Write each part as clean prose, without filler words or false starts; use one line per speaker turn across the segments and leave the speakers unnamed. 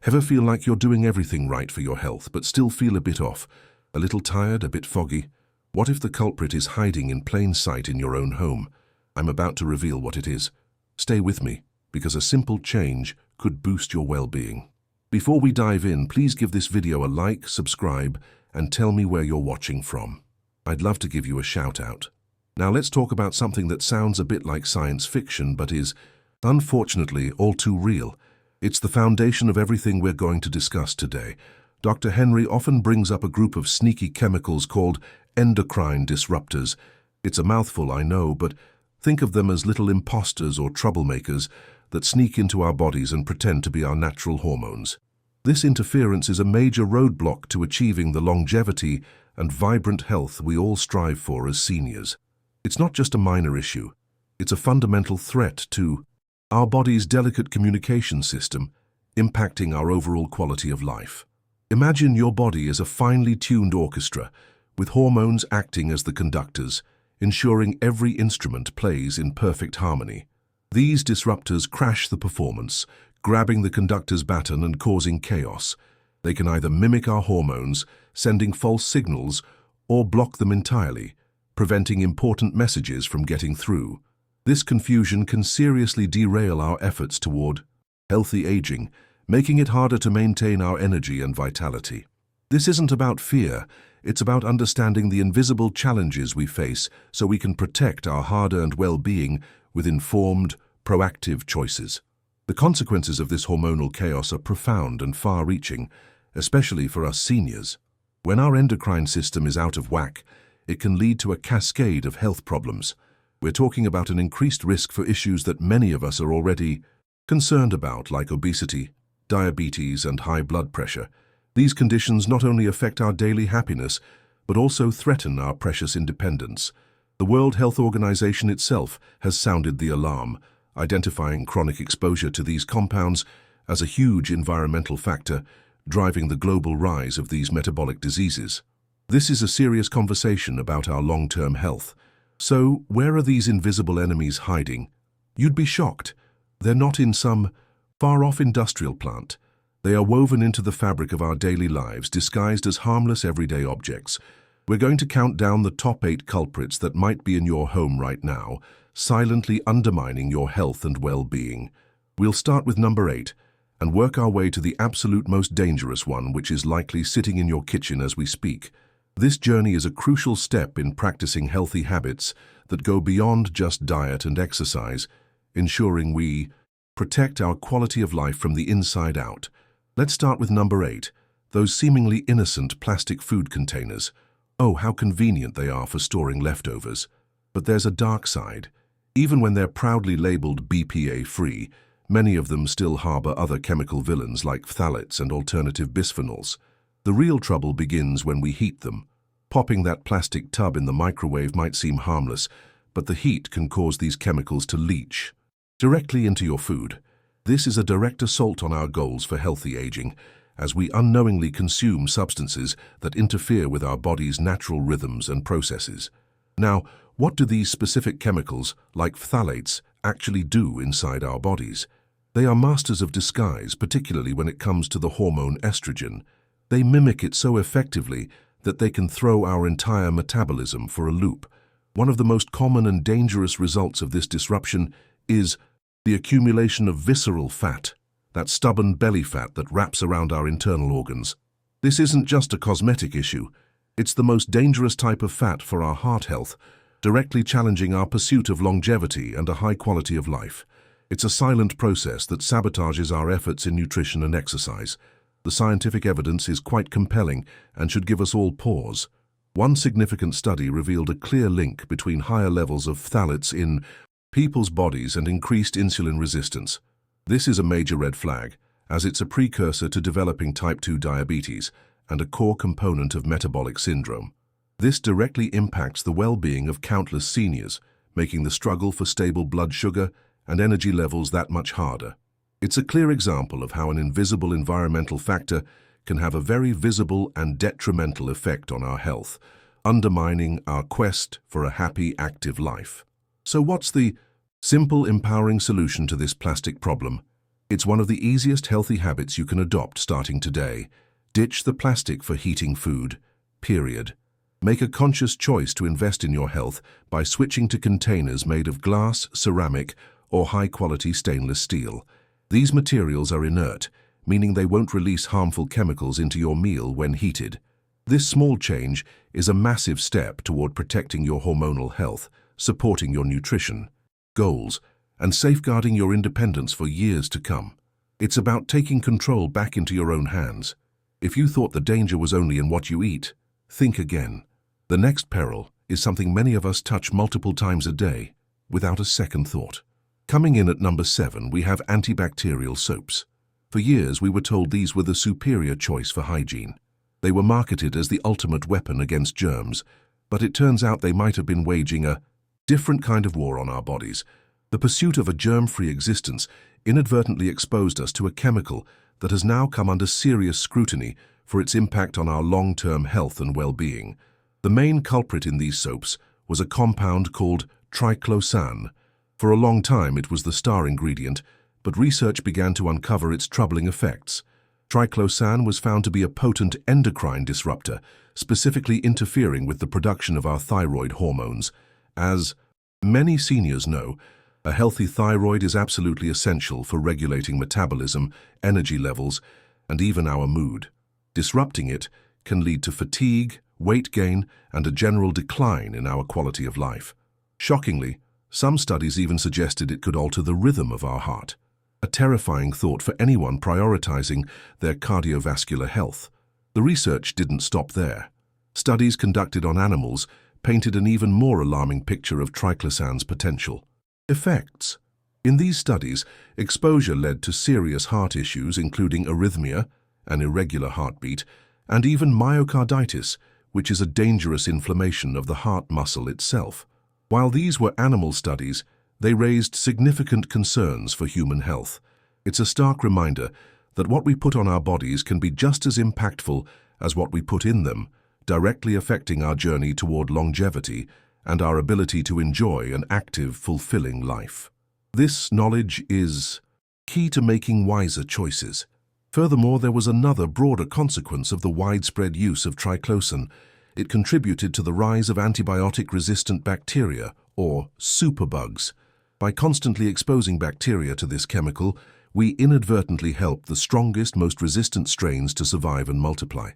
Ever feel like you're doing everything right for your health, but still feel a bit off, a little tired, a bit foggy? What if the culprit is hiding in plain sight in your own home? I'm about to reveal what it is. Stay with me, because a simple change could boost your well-being. Before we dive in, please give this video a like, subscribe, and tell me where you're watching from. I'd love to give you a shout out. Now let's talk about something that sounds a bit like science fiction, but is, unfortunately, all too real. It's the foundation of everything we're going to discuss today. Dr. Henry often brings up a group of sneaky chemicals called endocrine disruptors. It's a mouthful, I know, but think of them as little imposters or troublemakers that sneak into our bodies and pretend to be our natural hormones. This interference is a major roadblock to achieving the longevity and vibrant health we all strive for as seniors. It's not just a minor issue. It's a fundamental threat to our body's delicate communication system, impacting our overall quality of life. Imagine your body as a finely tuned orchestra, with hormones acting as the conductors, ensuring every instrument plays in perfect harmony. These disruptors crash the performance, grabbing the conductor's baton and causing chaos. They can either mimic our hormones, sending false signals, or block them entirely, preventing important messages from getting through. This confusion can seriously derail our efforts toward healthy aging, making it harder to maintain our energy and vitality. This isn't about fear, it's about understanding the invisible challenges we face so we can protect our hard-earned well-being with informed, proactive choices. The consequences of this hormonal chaos are profound and far-reaching, especially for us seniors. When our endocrine system is out of whack, it can lead to a cascade of health problems. We're talking about an increased risk for issues that many of us are already concerned about, like obesity, diabetes, and high blood pressure. These conditions not only affect our daily happiness, but also threaten our precious independence. The World Health Organization itself has sounded the alarm, identifying chronic exposure to these compounds as a huge environmental factor driving the global rise of these metabolic diseases. This is a serious conversation about our long-term health. So, where are these invisible enemies hiding? You'd be shocked. They're not in some far-off industrial plant. They are woven into the fabric of our daily lives, disguised as harmless everyday objects. We're going to count down the top 8 culprits that might be in your home right now, silently undermining your health and well-being. We'll start with number 8 and work our way to the absolute most dangerous one, which is likely sitting in your kitchen as we speak. This journey is a crucial step in practicing healthy habits that go beyond just diet and exercise, ensuring we protect our quality of life from the inside out. Let's start with number 8, those seemingly innocent plastic food containers. Oh, how convenient they are for storing leftovers. But there's a dark side. Even when they're proudly labeled BPA-free, many of them still harbor other chemical villains like phthalates and alternative bisphenols. The real trouble begins when we heat them. Popping that plastic tub in the microwave might seem harmless, but the heat can cause these chemicals to leach directly into your food. This is a direct assault on our goals for healthy aging, as we unknowingly consume substances that interfere with our body's natural rhythms and processes. Now, what do these specific chemicals, like phthalates, actually do inside our bodies? They are masters of disguise, particularly when it comes to the hormone estrogen. They mimic it so effectively that they can throw our entire metabolism for a loop. One of the most common and dangerous results of this disruption is the accumulation of visceral fat, that stubborn belly fat that wraps around our internal organs. This isn't just a cosmetic issue. It's the most dangerous type of fat for our heart health, directly challenging our pursuit of longevity and a high quality of life. It's a silent process that sabotages our efforts in nutrition and exercise. The scientific evidence is quite compelling and should give us all pause. One significant study revealed a clear link between higher levels of phthalates in people's bodies and increased insulin resistance. This is a major red flag, as it's a precursor to developing type 2 diabetes and a core component of metabolic syndrome. This directly impacts the well-being of countless seniors, making the struggle for stable blood sugar and energy levels that much harder. It's a clear example of how an invisible environmental factor can have a very visible and detrimental effect on our health, undermining our quest for a happy, active life. So what's the simple, empowering solution to this plastic problem? It's one of the easiest healthy habits you can adopt starting today. Ditch the plastic for heating food. Period. Make a conscious choice to invest in your health by switching to containers made of glass, ceramic, or high-quality stainless steel. These materials are inert, meaning they won't release harmful chemicals into your meal when heated. This small change is a massive step toward protecting your hormonal health, supporting your nutrition goals, and safeguarding your independence for years to come. It's about taking control back into your own hands. If you thought the danger was only in what you eat, think again. The next peril is something many of us touch multiple times a day, without a second thought. Coming in at number 7, we have antibacterial soaps. For years, we were told these were the superior choice for hygiene. They were marketed as the ultimate weapon against germs, but it turns out they might have been waging a different kind of war on our bodies. The pursuit of a germ-free existence inadvertently exposed us to a chemical that has now come under serious scrutiny for its impact on our long-term health and well-being. The main culprit in these soaps was a compound called triclosan. For a long time, it was the star ingredient, but research began to uncover its troubling effects. Triclosan was found to be a potent endocrine disruptor, specifically interfering with the production of our thyroid hormones. As many seniors know, a healthy thyroid is absolutely essential for regulating metabolism, energy levels, and even our mood. Disrupting it can lead to fatigue, weight gain, and a general decline in our quality of life. Shockingly, some studies even suggested it could alter the rhythm of our heart, a terrifying thought for anyone prioritizing their cardiovascular health. The research didn't stop there. Studies conducted on animals painted an even more alarming picture of triclosan's potential effects. In these studies, exposure led to serious heart issues including arrhythmia, an irregular heartbeat, and even myocarditis, which is a dangerous inflammation of the heart muscle itself. While these were animal studies, they raised significant concerns for human health. It's a stark reminder that what we put on our bodies can be just as impactful as what we put in them, directly affecting our journey toward longevity and our ability to enjoy an active, fulfilling life. This knowledge is key to making wiser choices. Furthermore, there was another broader consequence of the widespread use of triclosan. It contributed to the rise of antibiotic-resistant bacteria, or superbugs. By constantly exposing bacteria to this chemical, we inadvertently help the strongest, most resistant strains to survive and multiply.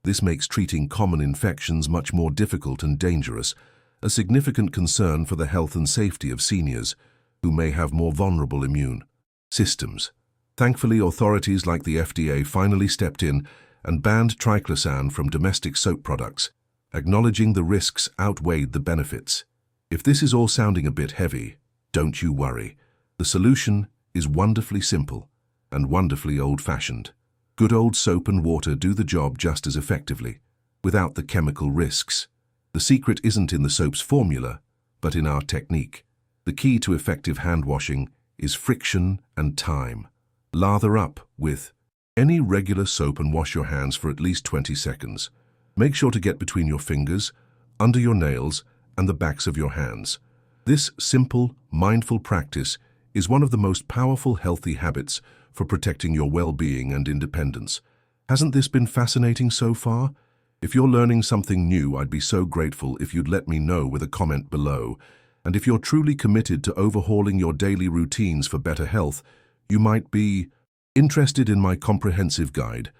This makes treating common infections much more difficult and dangerous, a significant concern for the health and safety of seniors, who may have more vulnerable immune systems. Thankfully, authorities like the FDA finally stepped in and banned triclosan from domestic soap products, acknowledging the risks outweighed the benefits. If this is all sounding a bit heavy, don't you worry. The solution is wonderfully simple and wonderfully old-fashioned. Good old soap and water do the job just as effectively, without the chemical risks. The secret isn't in the soap's formula, but in our technique. The key to effective hand washing is friction and time. Lather up with any regular soap and wash your hands for at least 20 seconds. Make sure to get between your fingers, under your nails, and the backs of your hands. This simple, mindful practice is one of the most powerful healthy habits for protecting your well-being and independence. Hasn't this been fascinating so far? If you're learning something new, I'd be so grateful if you'd let me know with a comment below. And if you're truly committed to overhauling your daily routines for better health, you might be interested in my comprehensive guide,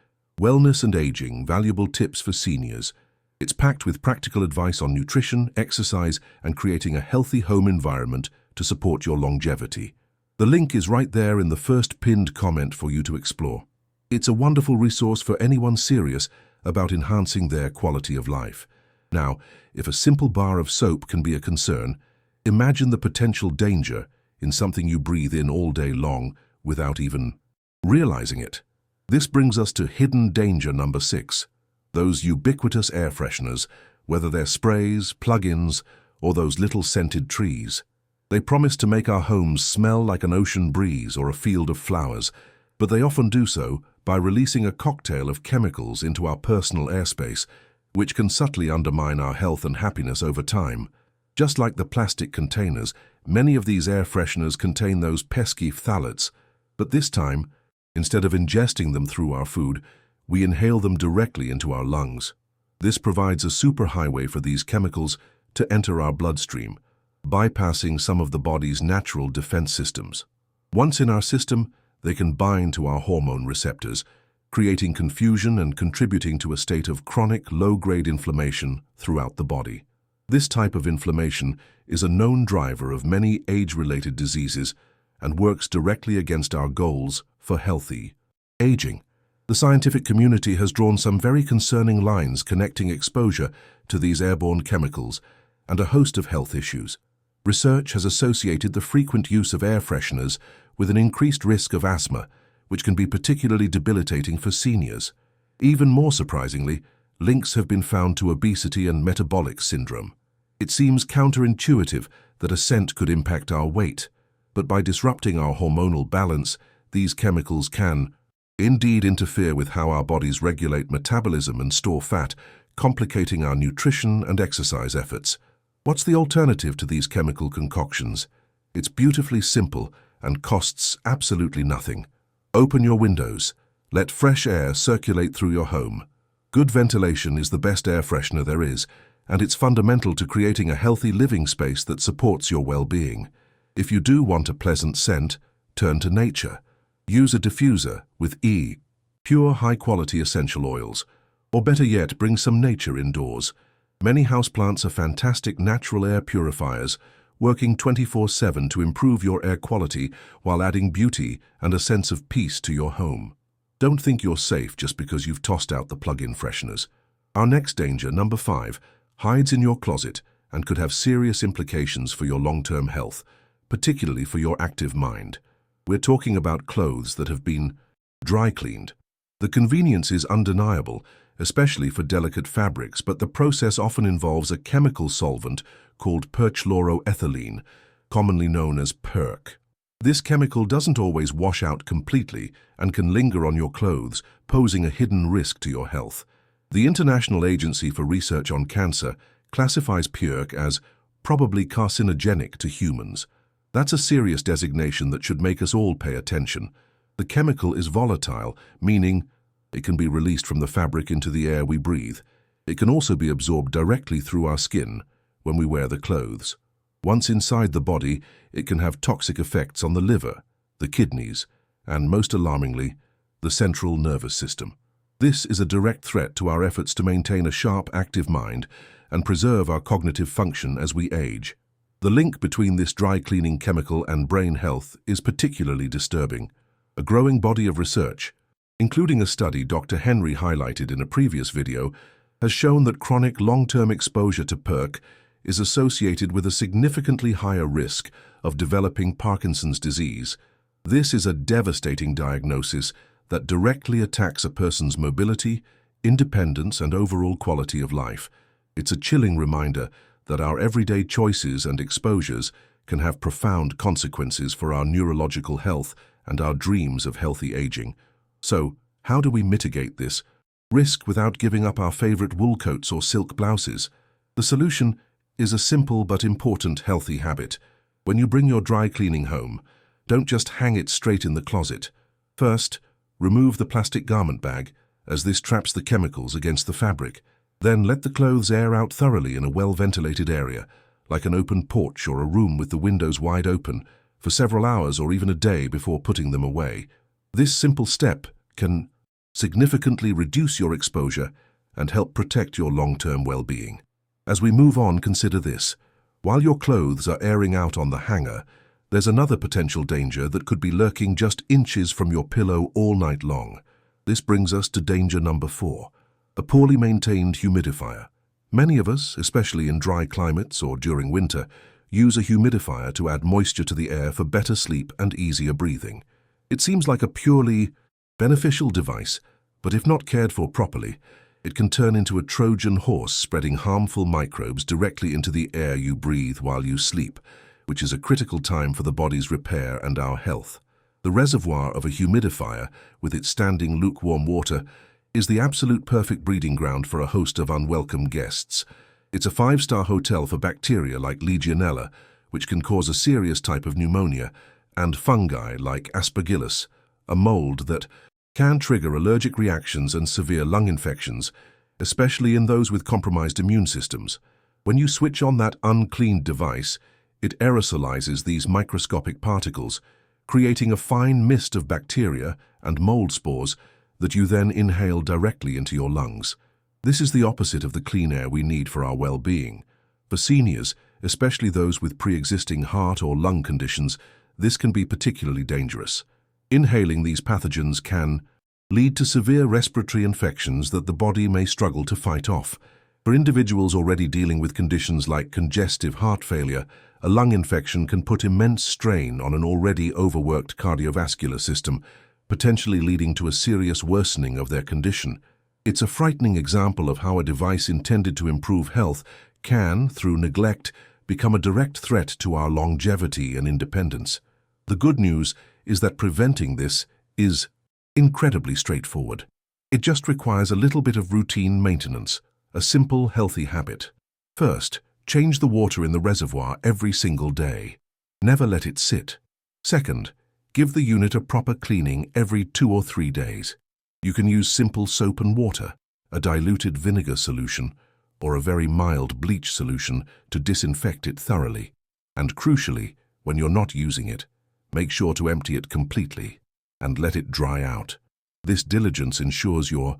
Wellness and Aging, Valuable Tips for Seniors. It's packed with practical advice on nutrition, exercise, and creating a healthy home environment to support your longevity. The link is right there in the first pinned comment for you to explore. It's a wonderful resource for anyone serious about enhancing their quality of life. Now, if a simple bar of soap can be a concern, imagine the potential danger in something you breathe in all day long without even realizing it. This brings us to hidden danger number 6, those ubiquitous air fresheners, whether they're sprays, plug-ins, or those little scented trees. They promise to make our homes smell like an ocean breeze or a field of flowers, but they often do so by releasing a cocktail of chemicals into our personal airspace, which can subtly undermine our health and happiness over time. Just like the plastic containers, many of these air fresheners contain those pesky phthalates, But this time, instead of ingesting them through our food, we inhale them directly into our lungs. This provides a superhighway for these chemicals to enter our bloodstream, bypassing some of the body's natural defense systems. Once in our system, they can bind to our hormone receptors, creating confusion and contributing to a state of chronic low-grade inflammation throughout the body. This type of inflammation is a known driver of many age-related diseases and works directly against our goals for healthy aging. The scientific community has drawn some very concerning lines connecting exposure to these airborne chemicals and a host of health issues. Research has associated the frequent use of air fresheners with an increased risk of asthma, which can be particularly debilitating for seniors. Even more surprisingly, links have been found to obesity and metabolic syndrome. It seems counterintuitive that a scent could impact our weight, but by disrupting our hormonal balance, these chemicals can indeed interfere with how our bodies regulate metabolism and store fat, complicating our nutrition and exercise efforts. What's the alternative to these chemical concoctions? It's beautifully simple and costs absolutely nothing. Open your windows. Let fresh air circulate through your home. Good ventilation is the best air freshener there is, and it's fundamental to creating a healthy living space that supports your well-being. If you do want a pleasant scent, turn to nature. Use a diffuser with pure high-quality essential oils, or better yet, bring some nature indoors. Many houseplants are fantastic natural air purifiers, working 24/7 to improve your air quality while adding beauty and a sense of peace to your home. Don't think you're safe just because you've tossed out the plug-in fresheners. Our next danger, number 5, hides in your closet and could have serious implications for your long-term health, particularly for your active mind. We're talking about clothes that have been dry cleaned. The convenience is undeniable, especially for delicate fabrics, but the process often involves a chemical solvent called perchloroethylene, commonly known as PERC. This chemical doesn't always wash out completely and can linger on your clothes, posing a hidden risk to your health. The International Agency for Research on Cancer classifies PERC as probably carcinogenic to humans. That's a serious designation that should make us all pay attention. The chemical is volatile, meaning it can be released from the fabric into the air we breathe. It can also be absorbed directly through our skin when we wear the clothes. Once inside the body, it can have toxic effects on the liver, the kidneys, and most alarmingly, the central nervous system. This is a direct threat to our efforts to maintain a sharp, active mind and preserve our cognitive function as we age. The link between this dry cleaning chemical and brain health is particularly disturbing. A growing body of research, including a study Dr. Henry highlighted in a previous video, has shown that chronic long-term exposure to PERC is associated with a significantly higher risk of developing Parkinson's disease. This is a devastating diagnosis that directly attacks a person's mobility, independence, and overall quality of life. It's a chilling reminder that our everyday choices and exposures can have profound consequences for our neurological health and our dreams of healthy aging. So, how do we mitigate this risk without giving up our favorite wool coats or silk blouses? The solution is a simple but important healthy habit. When you bring your dry cleaning home, don't just hang it straight in the closet. First, remove the plastic garment bag, as this traps the chemicals against the fabric. Then let the clothes air out thoroughly in a well-ventilated area, like an open porch or a room with the windows wide open, for several hours or even a day before putting them away. This simple step can significantly reduce your exposure and help protect your long-term well-being. As we move on, consider this. While your clothes are airing out on the hanger, there's another potential danger that could be lurking just inches from your pillow all night long. This brings us to danger number 4. A poorly maintained humidifier. Many of us, especially in dry climates or during winter, use a humidifier to add moisture to the air for better sleep and easier breathing. It seems like a purely beneficial device, but if not cared for properly, it can turn into a Trojan horse spreading harmful microbes directly into the air you breathe while you sleep, which is a critical time for the body's repair and our health. The reservoir of a humidifier, with its standing lukewarm water, is the absolute perfect breeding ground for a host of unwelcome guests. It's a 5-star hotel for bacteria like Legionella, which can cause a serious type of pneumonia, and fungi like Aspergillus, a mold that can trigger allergic reactions and severe lung infections, especially in those with compromised immune systems. When you switch on that uncleaned device, it aerosolizes these microscopic particles, creating a fine mist of bacteria and mold spores that you then inhale directly into your lungs. This is the opposite of the clean air we need for our well-being. For seniors, especially those with pre-existing heart or lung conditions, this can be particularly dangerous. Inhaling these pathogens can lead to severe respiratory infections that the body may struggle to fight off. For individuals already dealing with conditions like congestive heart failure, a lung infection can put immense strain on an already overworked cardiovascular system, potentially leading to a serious worsening of their condition. It's a frightening example of how a device intended to improve health can, through neglect, become a direct threat to our longevity and independence. The good news is that preventing this is incredibly straightforward. It just requires a little bit of routine maintenance, a simple, healthy habit. First, change the water in the reservoir every single day. Never let it sit. Second, give the unit a proper cleaning every 2 or 3 days. You can use simple soap and water, a diluted vinegar solution, or a very mild bleach solution to disinfect it thoroughly. And crucially, when you're not using it, make sure to empty it completely and let it dry out. This diligence ensures your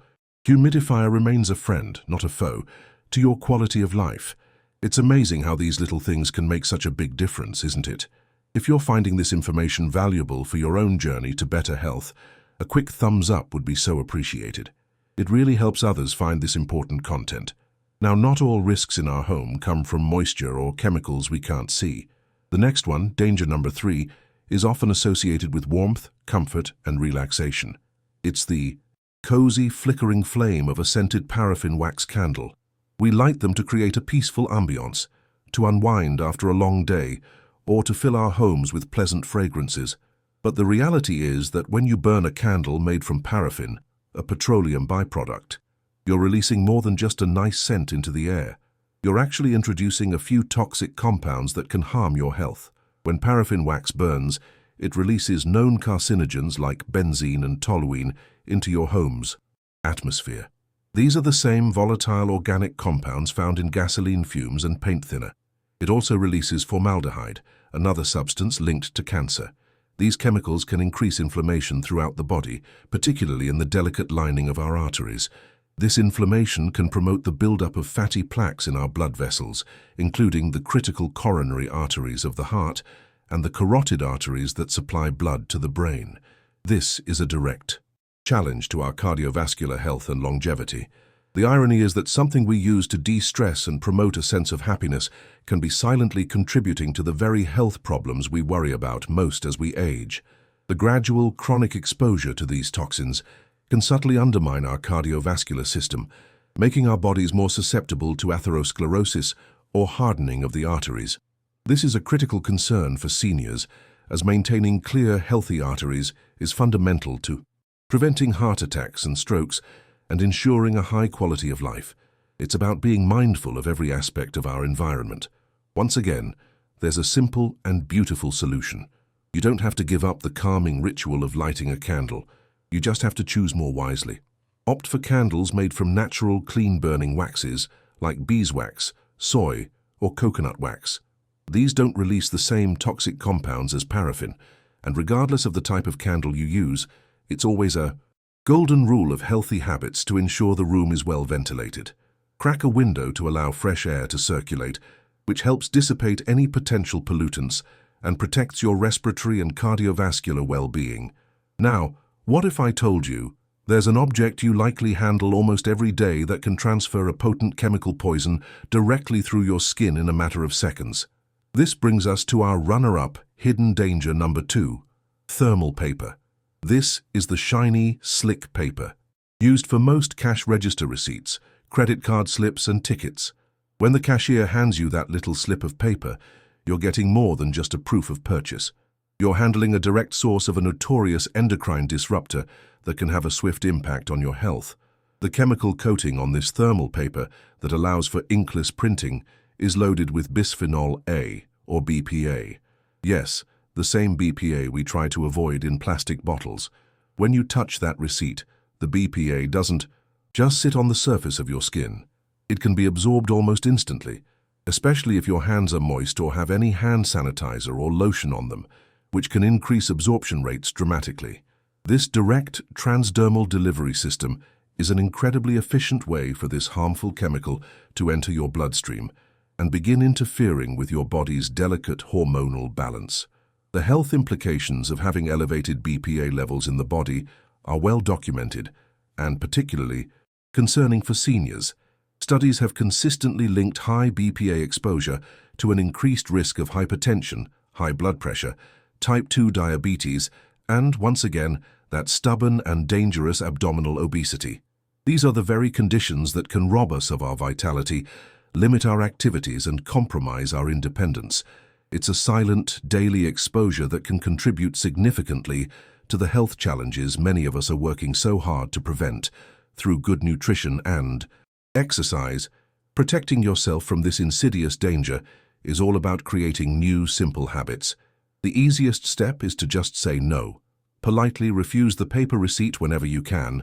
humidifier remains a friend, not a foe, to your quality of life. It's amazing how these little things can make such a big difference, isn't it? If you're finding this information valuable for your own journey to better health, a quick thumbs up would be so appreciated. It really helps others find this important content. Now, not all risks in our home come from moisture or chemicals we can't see. The next one, danger number 3, is often associated with warmth, comfort, and relaxation. It's the cozy, flickering flame of a scented paraffin wax candle. We light them to create a peaceful ambiance, to unwind after a long day, or to fill our homes with pleasant fragrances. But the reality is that when you burn a candle made from paraffin, a petroleum byproduct, you're releasing more than just a nice scent into the air. You're actually introducing a few toxic compounds that can harm your health. When paraffin wax burns, it releases known carcinogens like benzene and toluene into your home's atmosphere. These are the same volatile organic compounds found in gasoline fumes and paint thinner. It also releases formaldehyde, another substance linked to cancer. These chemicals can increase inflammation throughout the body, particularly in the delicate lining of our arteries. This inflammation can promote the buildup of fatty plaques in our blood vessels, including the critical coronary arteries of the heart and the carotid arteries that supply blood to the brain. This is a direct challenge to our cardiovascular health and longevity. The irony is that something we use to de-stress and promote a sense of happiness can be silently contributing to the very health problems we worry about most as we age. The gradual, chronic exposure to these toxins can subtly undermine our cardiovascular system, making our bodies more susceptible to atherosclerosis or hardening of the arteries. This is a critical concern for seniors, as maintaining clear, healthy arteries is fundamental to preventing heart attacks and strokes and ensuring a high quality of life. It's about being mindful of every aspect of our environment. Once again, there's a simple and beautiful solution. You don't have to give up the calming ritual of lighting a candle. You just have to choose more wisely. Opt for candles made from natural, clean-burning waxes like beeswax, soy, or coconut wax. These don't release the same toxic compounds as paraffin, and regardless of the type of candle you use, it's always a golden rule of healthy habits to ensure the room is well ventilated. Crack a window to allow fresh air to circulate, which helps dissipate any potential pollutants and protects your respiratory and cardiovascular well-being. Now, what if I told you there's an object you likely handle almost every day that can transfer a potent chemical poison directly through your skin in a matter of seconds? This brings us to our runner-up hidden danger number 2, thermal paper. This is the shiny, slick paper, used for most cash register receipts, credit card slips, and tickets. When the cashier hands you that little slip of paper, you're getting more than just a proof of purchase. You're handling a direct source of a notorious endocrine disruptor that can have a swift impact on your health. The chemical coating on this thermal paper that allows for inkless printing is loaded with bisphenol A, or BPA. Yes, the same BPA we try to avoid in plastic bottles. When you touch that receipt, the BPA doesn't just sit on the surface of your skin. It can be absorbed almost instantly, especially if your hands are moist or have any hand sanitizer or lotion on them, which can increase absorption rates dramatically. This direct transdermal delivery system is an incredibly efficient way for this harmful chemical to enter your bloodstream and begin interfering with your body's delicate hormonal balance. The health implications of having elevated BPA levels in the body are well documented, and particularly concerning for seniors. Studies have consistently linked high BPA exposure to an increased risk of hypertension, high blood pressure, type 2 diabetes, and, once again, that stubborn and dangerous abdominal obesity. These are the very conditions that can rob us of our vitality, limit our activities, and compromise our independence. It's a silent, daily exposure that can contribute significantly to the health challenges many of us are working so hard to prevent through good nutrition and exercise. Protecting yourself from this insidious danger is all about creating new, simple habits. The easiest step is to just say no. Politely refuse the paper receipt whenever you can,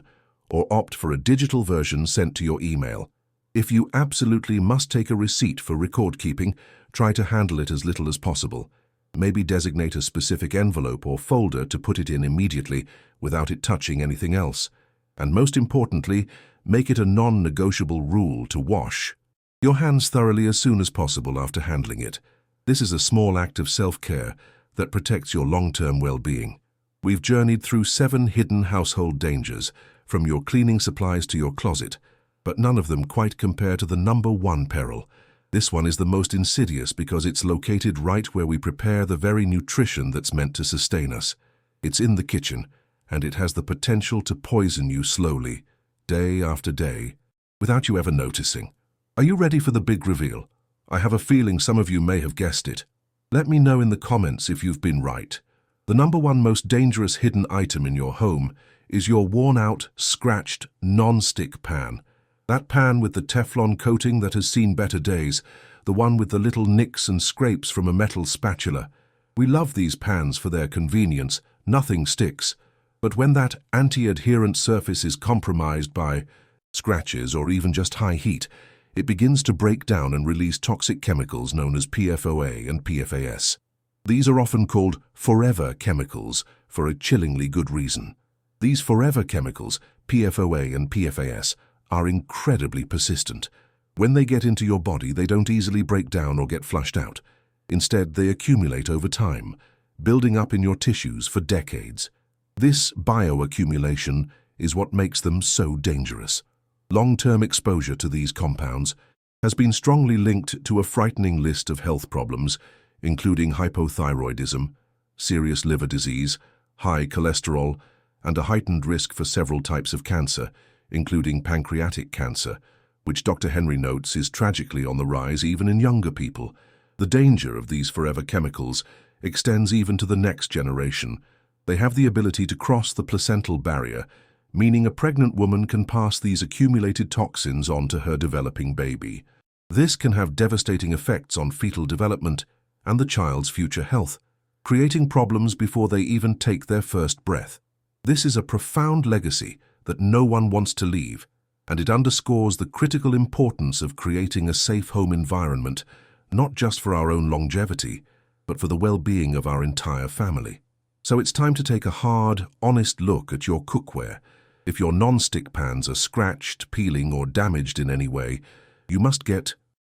or opt for a digital version sent to your email. If you absolutely must take a receipt for record keeping, try to handle it as little as possible. Maybe designate a specific envelope or folder to put it in immediately without it touching anything else. And most importantly, make it a non-negotiable rule to wash your hands thoroughly as soon as possible after handling it. This is a small act of self-care that protects your long-term well-being. We've journeyed through 7 hidden household dangers, from your cleaning supplies to your closet, but none of them quite compare to the number 1 peril. This one is the most insidious because it's located right where we prepare the very nutrition that's meant to sustain us. It's in the kitchen, and it has the potential to poison you slowly, day after day, without you ever noticing. Are you ready for the big reveal? I have a feeling some of you may have guessed it. Let me know in the comments if you've been right. The number 1 most dangerous hidden item in your home is your worn-out, scratched, non-stick pan. That pan with the Teflon coating that has seen better days, the one with the little nicks and scrapes from a metal spatula. We love these pans for their convenience, nothing sticks. But when that anti-adherent surface is compromised by scratches or even just high heat, it begins to break down and release toxic chemicals known as PFOA and PFAS. These are often called forever chemicals for a chillingly good reason. These forever chemicals, PFOA and PFAS, are incredibly persistent. When they get into your body, they don't easily break down or get flushed out. Instead, they accumulate over time, building up in your tissues for decades. This bioaccumulation is what makes them so dangerous. Long-term exposure to these compounds has been strongly linked to a frightening list of health problems, including hypothyroidism, serious liver disease, high cholesterol, and a heightened risk for several types of cancer, including pancreatic cancer, which Dr. Henry notes is tragically on the rise even in younger people. The danger of these forever chemicals extends even to the next generation. They have the ability to cross the placental barrier, meaning a pregnant woman can pass these accumulated toxins on to her developing baby. This can have devastating effects on fetal development and the child's future health, creating problems before they even take their first breath. This is a profound legacy that no one wants to leave, and it underscores the critical importance of creating a safe home environment, not just for our own longevity, but for the well-being of our entire family. So it's time to take a hard, honest look at your cookware. If your non-stick pans are scratched, peeling, or damaged in any way, you must get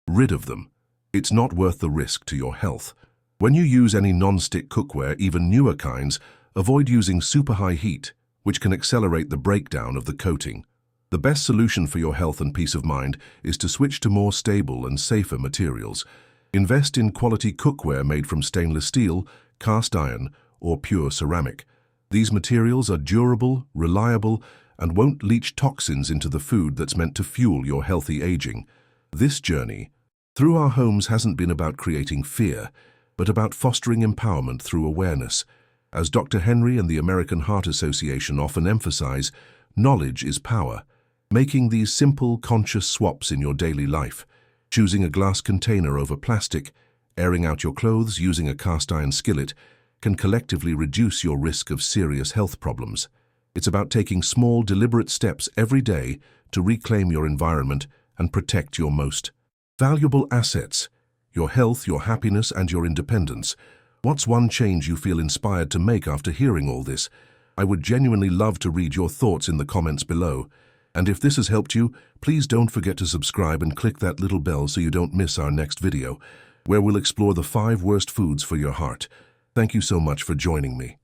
rid of them. It's not worth the risk to your health. When you use any non-stick cookware, even newer kinds, avoid using super high heat, which can accelerate the breakdown of the coating. The best solution for your health and peace of mind is to switch to more stable and safer materials. Invest in quality cookware made from stainless steel, cast iron, or pure ceramic. These materials are durable, reliable, and won't leach toxins into the food that's meant to fuel your healthy aging. This journey through our homes hasn't been about creating fear, but about fostering empowerment through awareness. As Dr. Henry and the American Heart Association often emphasize, knowledge is power. Making these simple, conscious swaps in your daily life, choosing a glass container over plastic, airing out your clothes using a cast iron skillet, can collectively reduce your risk of serious health problems. It's about taking small, deliberate steps every day to reclaim your environment and protect your most valuable assets, your health, your happiness, and your independence. What's one change you feel inspired to make after hearing all this? I would genuinely love to read your thoughts in the comments below. And if this has helped you, please don't forget to subscribe and click that little bell so you don't miss our next video, where we'll explore the 5 worst foods for your heart. Thank you so much for joining me.